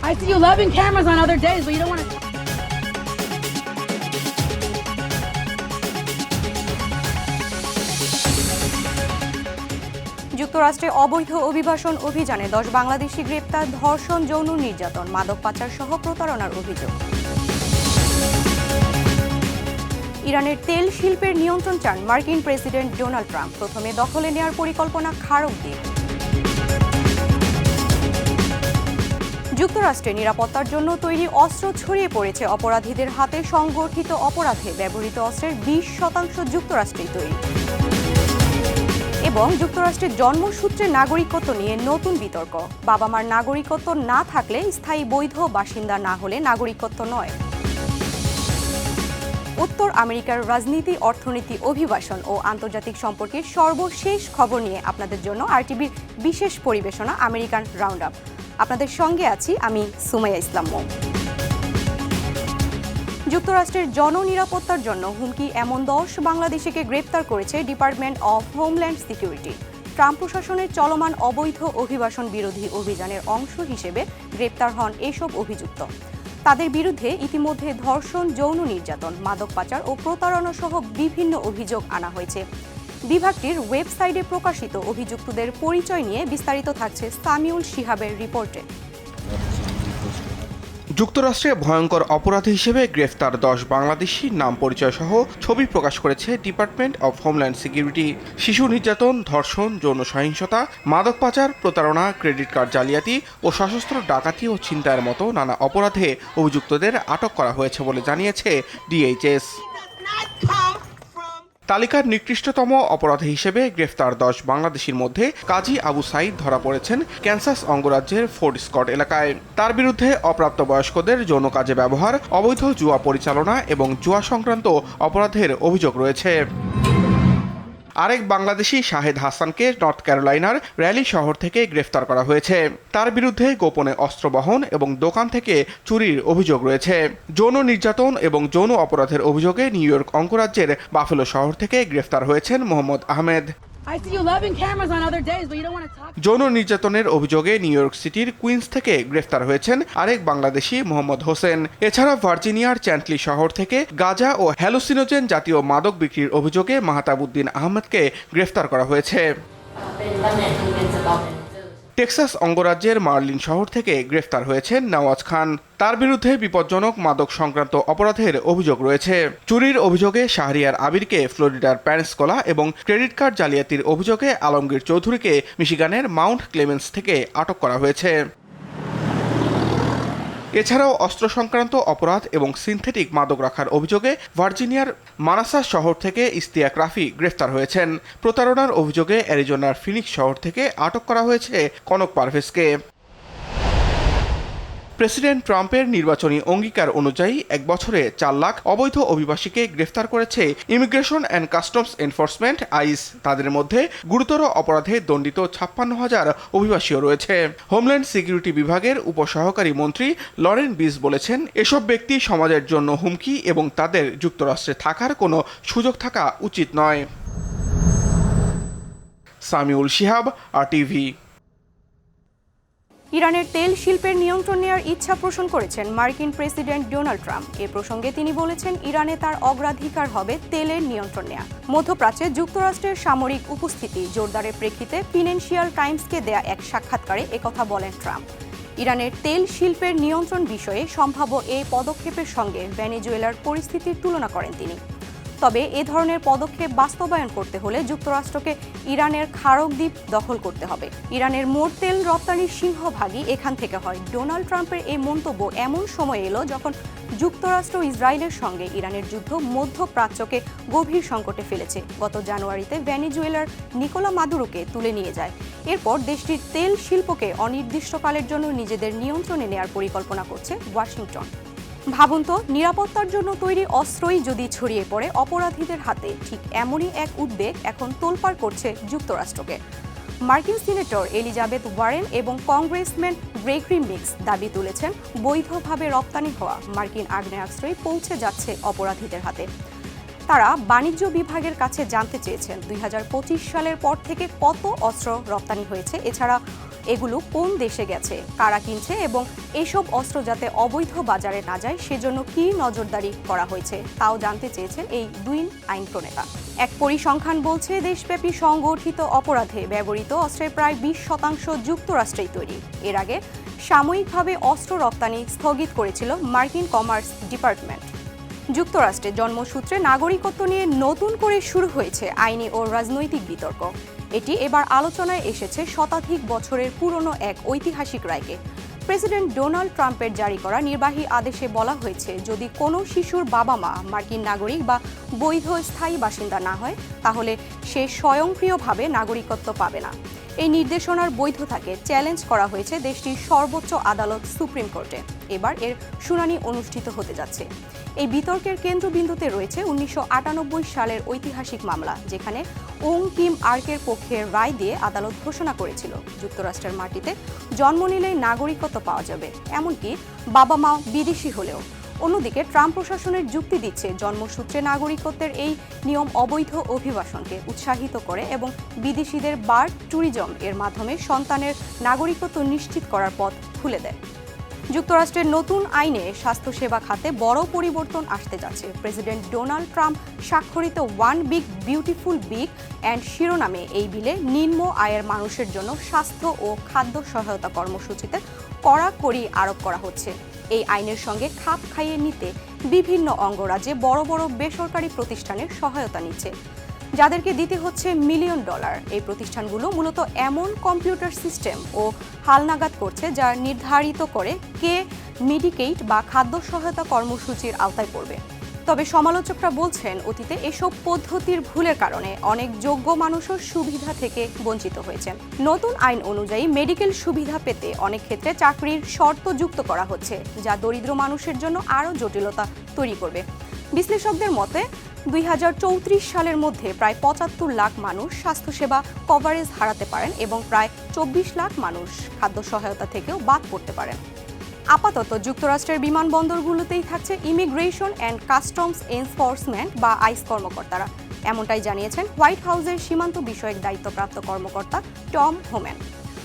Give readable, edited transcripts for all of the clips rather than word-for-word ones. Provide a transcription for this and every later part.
I see you loving cameras on other days, but you don't want to. যুক্তরাষ্ট্রে অবৈধ অভিবাসন অভিযানে 10 বাংলাদেশি গ্রেপ্তার, ধর্ষণ, যৌন নির্যাতন, মাদক পাচার সহ প্রতারণার অভিযোগ। ইরানের তেল শিল্পের নিয়ন্ত্রণ চান মার্কিন প্রেসিডেন্ট ডোনাল্ড ট্রাম্প, প্রথমে দখলে নেয়ার পরিকল্পনা খাড়ক দ্বীপ। যুক্তরাষ্ট্রে নিরাপত্তার জন্য তৈরি অস্ত্র ছড়িয়ে পড়েছে অপরাধীদের হাতে, সংগঠিত অপরাধে ব্যবহৃত অস্ত্রের 20% যুক্তরাষ্ট্রেই তৈরি। এবং যুক্তরাষ্ট্রের জন্মসূত্রে নাগরিকত্ব নিয়ে নতুন বিতর্ক, বাবা মার নাগরিকত্ব না থাকলে স্থায়ী বৈধ বাসিন্দা না হলে নাগরিকত্ব নয়। উত্তর আমেরিকার রাজনীতি, অর্থনীতি, অভিবাসন ও আন্তর্জাতিক সম্পর্কের সর্বশেষ খবর নিয়ে আপনাদের জন্য আরটিভির বিশেষ পরিবেশনা আমেরিকান রাউন্ড আপ। আপনাদের সঙ্গে আছি আমি সুমাইয়া ইসলাম মৌ। যুক্তরাষ্ট্রের জননিরাপত্তার জন্য হুমকি এমন 10 বাংলাদেশিকে গ্রেপ্তার করেছে department of homeland security. Trump প্রশাসনের চলমান অবৈধ অভিবাসন বিরোধী অভিযানের অংশ হিসেবে গ্রেপ্তার হন এসব অভিযুক্ত। তাদের বিরুদ্ধে ইতিমধ্যে ধর্ষণ, যৌন নির্যাতন, মাদক পাচার ও প্রতারণা সহ বিভিন্ন অভিযোগ আনা হয়েছে। বিভাগটির ওয়েবসাইটে প্রকাশিত অভিযুক্তদের পরিচয় নিয়ে বিস্তারিত থাকছে সামিউল শিহাবের রিপোর্টে। যুক্তরাষ্ট্রে ভয়ঙ্কর অপরাধী হিসেবে গ্রেফতার 10 বাংলাদেশি নাম পরিচয় সহ ছবি প্রকাশ করেছে ডিপার্টমেন্ট অফ হোমল্যান্ড সিকিউরিটি। শিশু নির্যাতন, ধর্ষণ, যৌন সহিংসতা, মাদক পাচার, প্রতারণা, ক্রেডিট কার্ড জালিয়াতি ও সশস্ত্র ডাকাতি ও ছিনতাইয়ের মতো নানা অপরাধে অভিযুক্তদের আটক করা হয়েছে বলে জানিয়েছে ডিএইচএস। তালিকার নিকৃষ্টতম অপরাধী হিসেবে গ্রেফতার 10 বাংলাদেশির মধ্যে কাজী আবু সাইদ ধরা পড়েছেন ক্যানসাস অঙ্গরাজ্যের ফোর্ট স্কট এলাকায়। তার বিরুদ্ধে অপ্রাপ্তবয়স্কদের যৌন কাজে ব্যবহার, অবৈধ জুয়া পরিচালনা এবং জুয়া সংক্রান্ত অপরাধের অভিযোগ রয়েছে। আরেক বাংলাদেশি শাহেদ হাসানকে নর্থ ক্যারোলাইনার র্যালি শহর থেকে গ্রেফতার করা হয়েছে। তার বিরুদ্ধে গোপনে অস্ত্র বহন এবং দোকান থেকে চুরির অভিযোগ রয়েছে। যৌন নির্যাতন এবং যৌন অপরাধের অভিযোগে নিউ ইয়র্ক অঙ্গরাজ্যের বাফেলো শহর থেকে গ্রেফতার হয়েছেন Mohammad Ahmed. I see you loving cameras on other days, but you don't want to talk. যৌন নির্যাতনের অভিযোগে নিউ ইয়র্ক সিটির কুইন্স থেকে গ্রেফতার হয়েছেন আরেক বাংলাদেশি মোহাম্মদ হোসেন। এছাড়া ভার্জিনিয়ার চ্যান্টলি শহর থেকে গাঁজা ও হ্যালোসিনোজেন জাতীয় মাদক বিক্রির অভিযোগে মাহতাবুদ্দিন আহমেদকে গ্রেফতার করা হয়েছে। টেক্সাস অঙ্গরাজ্যের মার্লিন শহর থেকে গ্রেফতার হয়েছেন নওয়াজ খান। তার বিরুদ্ধে বিপজ্জনক মাদক সংক্রান্ত অপরাধের অভিযোগ রয়েছে। চুরির অভিযোগে শাহরিয়ার আবিরকে ফ্লোরিডার প্যারেন্সকোলা এবং ক্রেডিট কার্ড জালিয়াতির অভিযোগে আলমগীর চৌধুরীকে মিশিগানের মাউন্ট ক্লেমেন্স থেকে আটক করা হয়েছে। এছাড়াও অস্ত্র সংক্রান্ত অপরাধ এবং সিনথেটিক মাদক রাখার অভিযোগে ভার্জিনিয়ার মানাসাস শহর থেকে ইস্তিয়াক রাফি গ্রেফতার হয়েছেন। প্রতারণার অভিযোগে অ্যারিজোনার ফিনিক্স শহর থেকে আটক করা হয়েছে কনক পারভেজকে। প্রেসিডেন্ট ট্রাম্পের নির্বাচনী অঙ্গীকার অনুযায়ী 1 বছরে 4 লাখ অবৈধ অভিবাসীকে গ্রেফতার করেছে immigration and customs enforcement ICE. তাদের মধ্যে গুরুতর অপরাধে দণ্ডিত 56,000 অভিবাসীও রয়েছে। হোমল্যান্ড সিকিউরিটি বিভাগের উপসহকারী মন্ত্রী লরেন বিস বলেছেন, এসব ব্যক্তি সমাজের জন্য হুমকি এবং তাদের যুক্তরাষ্ট্রে থাকার কোনো সুযোগ থাকা উচিত নয়। সামিউল শিহাব, আরটিভি। ইরানের তেল শিল্পের নিয়ন্ত্রণ নেওয়ার ইচ্ছা পোষণ করেছেন মার্কিন প্রেসিডেন্ট ডোনাল্ড ট্রাম্প। এ প্রসঙ্গে তিনি বলেছেন, ইরানে তার অগ্রাধিকার হবে তেলের নিয়ন্ত্রণ নেওয়া। মধ্যপ্রাচ্যে যুক্তরাষ্ট্রের সামরিক উপস্থিতি জোরদারের প্রেক্ষিতে ফিনান্সিয়াল টাইমসকে দেয়া এক সাক্ষাৎকারে একথা বলেন ট্রাম্প। ইরানের তেল শিল্পের নিয়ন্ত্রণ বিষয়ে সম্ভাব্য এই পদক্ষেপের সঙ্গে ভেনেজুয়েলার পরিস্থিতির তুলনা করেন তিনি। তবে এ ধরনের পদক্ষেপ বাস্তবায়ন করতে হলে যুক্তরাষ্ট্রকে ইরানের খাড়ক দ্বীপ দখল করতে হবে। ইরানের মোট তেল রপ্তানির সিংহভাগই এখান থেকে হয়। ডোনাল্ড ট্রাম্পের এই মন্তব্য এমন সময় এলো যখন যুক্তরাষ্ট্র ইসরায়েলের সঙ্গে ইরানের যুদ্ধ মধ্যপ্রাচ্যকে গভীর সংকটে ফেলেছে। গত জানুয়ারিতে ভেনেজুয়েলার নিকোলা মাদুরোকে তুলে নিয়ে যায়। এরপর দেশটির তেল শিল্পকে অনির্দিষ্টকালের জন্য নিজেদের নিয়ন্ত্রণে নেয়ার পরিকল্পনা করছে ওয়াশিংটন। ভাবুন তো, নিরাপত্তার জন্য তৈরি অস্ত্রই যদি ছড়িয়ে পড়ে অপরাধীদের হাতে, ঠিক এমনই এক উদ্বেগ এখন তোলপাড় করছে যুক্তরাষ্ট্রকে। মার্কিন সিনেটর এলিজাবেথ ওয়ারেন এবং কংগ্রেসম্যান গ্রেগরি মিক্স দাবি তুলেছেন, বৈধভাবে রপ্তানি হওয়া মার্কিন আগ্নেয়াস্ত্রই পৌঁছে যাচ্ছে অপরাধীদের হাতে। তারা বাণিজ্য বিভাগের কাছে জানতে চেয়েছেন 2025 সালের পর থেকে কত অস্ত্র রপ্তানি হয়েছে, এছাড়া এগুলো কোন দেশে গেছে, কারা কিনছে এবং এসব অস্ত্র যাতে অবৈধ বাজারে না যায় সেজন্য কী নজরদারি করা হয়েছে তাও জানতে চেয়েছেন এই দুই আইন প্রণেতা। এক পরিসংখ্যান বলছে দেশব্যাপী সংগঠিত অপরাধে ব্যবহৃত অস্ত্রের প্রায় 20% যুক্তরাষ্ট্রেই তৈরি। এর আগে সাময়িকভাবে অস্ত্র রপ্তানি স্থগিত করেছিল মার্কিন কমার্স ডিপার্টমেন্ট। যুক্তরাষ্ট্রে জন্মসূত্রে নাগরিকত্ব নিয়ে নতুন করে শুরু হয়েছে আইনি ও রাজনৈতিক বিতর্ক। এটি এবার আলোচনায় এসেছে শতাধিক বছরের পুরনো এক ঐতিহাসিক রায়কে। প্রেসিডেন্ট ডোনাল্ড ট্রাম্পের জারি করা নির্বাহী আদেশে বলা হয়েছে যদি কোনো শিশুর বাবা মা মার্কিন নাগরিক বা বৈধ স্থায়ী বাসিন্দা না হয় তাহলে সে স্বয়ংক্রিয়ভাবে নাগরিকত্ব পাবে না। এই নির্দেশনার বৈধতাকে চ্যালেঞ্জ করা হয়েছে দেশটির সর্বোচ্চ আদালত সুপ্রিম কোর্টে। এবার এর শুনানি অনুষ্ঠিত হতে যাচ্ছে। এই বিতর্কের কেন্দ্রবিন্দুতে রয়েছে 1998 সালের ঐতিহাসিক মামলা, যেখানে ওং কিম আর্কের পক্ষে রায় দিয়ে আদালত ঘোষণা করেছিল যুক্তরাষ্ট্রের মাটিতে জন্ম নিলেই নাগরিকত্ব পাওয়া যাবে, এমনকি বাবা মা বিদেশি হলেও। অন্যদিকে ট্রাম্প প্রশাসনের যুক্তি দিচ্ছে জন্মসূত্রে নাগরিকত্বের এই নিয়ম অবৈধ অভিবাসনকে উৎসাহিত করে এবং বিদেশিদের বার্থ ট্যুরিজম এর মাধ্যমে সন্তানের নাগরিকত্ব নিশ্চিত করার পথ খুলে দেয়। যুক্তরাষ্ট্রের নতুন আইনে স্বাস্থ্যসেবা খাতে বড় পরিবর্তন আসতে যাচ্ছে। প্রেসিডেন্ট ডোনাল্ড ট্রাম্প স্বাক্ষরিত one big beautiful big and শিরোনামে এই বিলে নিম্ন আয়ের মানুষের জন্য স্বাস্থ্য ও খাদ্য সহায়তা কর্মসূচিতে কড়াকড়ি আরোপ করা হচ্ছে। এই আইনের সঙ্গে খাপ খাইয়ে নিতে বিভিন্ন অঙ্গরাজ্যে বড় বড় বেসরকারি প্রতিষ্ঠানের সহায়তা নিচ্ছে, যাদেরকে দিতে হচ্ছে মিলিয়ন ডলার। এই প্রতিষ্ঠানগুলো মূলত এমন কম্পিউটার সিস্টেম ও হালনাগাদ করছে যা নির্ধারিত করে কে মেডিকেইড বা খাদ্য সহায়তা কর্মসূচির আওতায় পড়বে। তবে সমালোচকরা বলছেন অতীতে এসব পদ্ধতির ভুলের কারণে অনেক যোগ্য মানুষও সুবিধা থেকে বঞ্চিত হয়েছেন। নতুন আইন অনুযায়ী মেডিকেল সুবিধা পেতে অনেক ক্ষেত্রে চাকরির শর্ত যুক্ত করা হচ্ছে, যা দরিদ্র মানুষের জন্য আরও জটিলতা তৈরি করবে। বিশ্লেষকদের মতে 2034 সালের মধ্যে প্রায় 75 লাখ মানুষ স্বাস্থ্যসেবা কভারেজ হারাতে পারেন এবং প্রায় 24 লাখ মানুষ খাদ্য সহায়তা থেকেও বাদ পড়তে পারেন। আপাতত যুক্তরাষ্ট্রের বিমানবন্দরগুলোতেই থাকছে ইমিগ্রেশন অ্যান্ড কাস্টমস এনফোর্সমেন্ট বা আইস কর্মকর্তারা, এমনটাই জানিয়েছেন হোয়াইট হাউসের সীমান্ত বিষয়ক দায়িত্বপ্রাপ্ত কর্মকর্তা টম হোম্যান।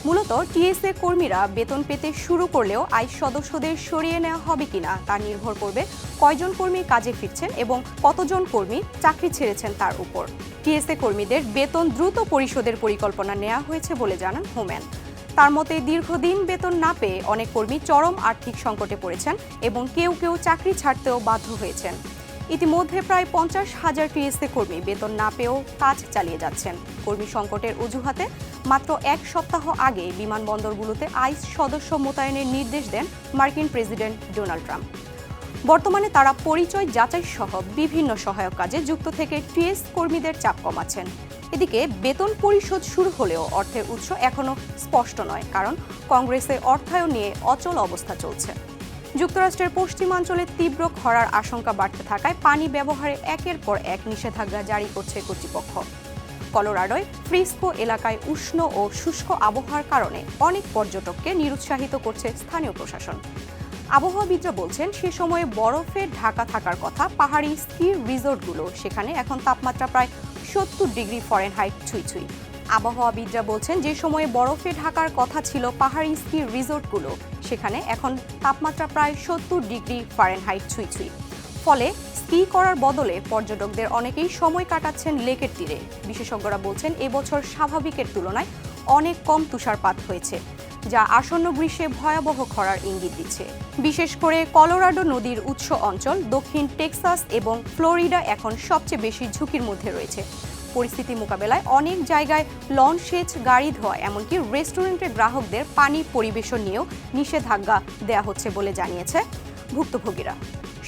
মূলত টিএসএ কর্মীরা বেতন পেতে শুরু করলেও আইস সদস্যদের সরিয়ে নেওয়া হবে কিনা তা নির্ভর করবে কয়জন কর্মী কাজে ফিরছেন এবং কতজন কর্মী চাকরি ছেড়েছেন তার উপর। টিএসএ কর্মীদের বেতন দ্রুত পরিশোধের পরিকল্পনা নেওয়া হয়েছে বলে জানান হোম্যান। তার মতে দীর্ঘদিন বেতন না পেয়ে অনেক কর্মী চরম আর্থিক সংকটে পড়েছেন এবং কেউ কেউ চাকরি ছাড়তেও বাধ্য হয়েছেন। ইতিমধ্যে প্রায় 50,000 টিএসএ কর্মী বেতন না পেয়েও কাজ চালিয়ে যাচ্ছেন। কর্মী সংকটের অজুহাতে মাত্র এক সপ্তাহ আগে বিমানবন্দরগুলোতে আইস সদস্য মোতায়েনের নির্দেশ দেন মার্কিন প্রেসিডেন্ট ডোনাল্ড ট্রাম্প। বর্তমানে তারা পরিচয় যাচাই সহ বিভিন্ন সহায়ক কাজে যুক্ত থেকে টিএস কর্মীদের চাপ কমাচ্ছেন। এদিকে বেতন পরিশোধ শুরু হলেও অর্থের উৎস এখনও স্পষ্ট নয়, কারণ কংগ্রেসে অর্থায়ন নিয়ে অচল অবস্থা চলছে। যুক্তরাষ্ট্রের পশ্চিমাঞ্চলে তীব্র খরার আশঙ্কা বাড়তে থাকায় পানি ব্যবহারে একের পর এক নিষেধাজ্ঞা জারি করছে কর্তৃপক্ষ। কলোরাডোয় ফ্রিস্কো এলাকায় উষ্ণ ও শুষ্ক আবহাওয়ার কারণে অনেক পর্যটককে নিরুৎসাহিত করছে স্থানীয় প্রশাসন। আবহাওয়াবিদরা বলছেন সে সময়ে বরফে ঢাকা থাকার কথা পাহাড়ি স্কি রিসোর্টগুলো, সেখানে এখন তাপমাত্রা প্রায় 70 ডিগ্রি ফরেনহাইট ছুঁই। আবহাওয়াবিদরা বলছেন যে সময়ে বরফে ঢাকার কথা ছিল পাহাড়ি স্কি রিসোর্টগুলো, সেখানে এখন তাপমাত্রা প্রায় 70 ডিগ্রি ফারেনহাইট ছুঁই। ফলে স্কি করার বদলে পর্যটকদের অনেকেই সময় কাটাচ্ছেন লেকের তীরে। বিশেষজ্ঞরা বলছেন এবছর স্বাভাবিকের তুলনায় অনেক কম তুষারপাত হয়েছে, যা আসন্ন গ্রীষ্মে ভয়াবহ খরার ইঙ্গিত দিচ্ছে। বিশেষ করে কলোরাডো নদীর উৎস অঞ্চল, দক্ষিণ টেক্সাস এবং ফ্লোরিডা এখন সবচেয়ে বেশি ঝুঁকির মধ্যে রয়েছে। পরিস্থিতি মোকাবেলায় অনেক জায়গায় লন সেচ, গাড়ি ধোয়া, এমনকি রেস্টুরেন্টের গ্রাহকদের পানি পরিবেশন নিয়েও নিষেধাজ্ঞা দেওয়া হচ্ছে বলে জানিয়েছে ভুক্তভোগীরা।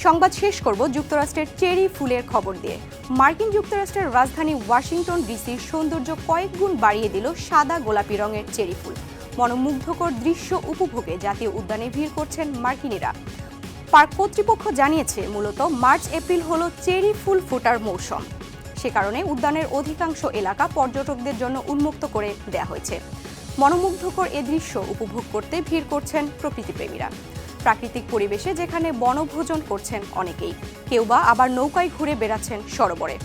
সংবাদ শেষ করব যুক্তরাষ্ট্রের চেরি ফুলের খবর দিয়ে। মার্কিন যুক্তরাষ্ট্রের রাজধানী ওয়াশিংটন ডিসির সৌন্দর্য কয়েক গুণ বাড়িয়ে দিল সাদা গোলাপি রঙের চেরি ফুল। মনোমুগ্ধকর দৃশ্য উপভোগে জাতীয় উদ্যানে ভিড় করছেন মার্কিনিরা। পার্ক কর্তৃপক্ষ জানিয়েছে মূলত মার্চ এপ্রিল হলো চেরি ফুল ফোটার মৌসুম। সে কারণে উদ্যানের অধিকাংশ এলাকা পর্যটকদের জন্য উন্মুক্ত করে দেওয়া হয়েছে। মনোমুগ্ধকর এ দৃশ্য উপভোগ করতে ভিড় করছেন প্রকৃতিপ্রেমীরা। প্রাকৃতিক পরিবেশে যেখানে বনভোজন করছেন অনেকেই, কেউ বা আবার নৌকায় ঘুরে বেড়াচ্ছেন সরোবরে।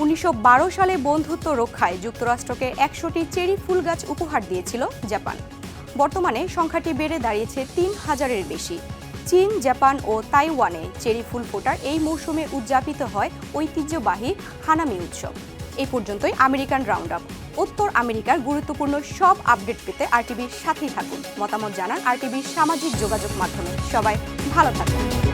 1912 সালে বন্ধুত্ব রক্ষায় যুক্তরাষ্ট্রকে 100টি চেরি ফুল গাছ উপহার দিয়েছিল জাপান। বর্তমানে সংখ্যাটি বেড়ে দাঁড়িয়েছে 3000-এর বেশি। চীন, জাপান ও তাইওয়ানে চেরি ফুল ফোটার এই মৌসুমে উদযাপিত হয় ঐতিহ্যবাহী হানামি উৎসব। এই পর্যন্তই আমেরিকান রাউন্ড আপ। উত্তর আমেরিকার গুরুত্বপূর্ণ সব আপডেট পেতে আরটিভির সাথেই থাকুন। মতামত জানান আরটিভির সামাজিক যোগাযোগ মাধ্যমে। সবাই ভালো থাকুন।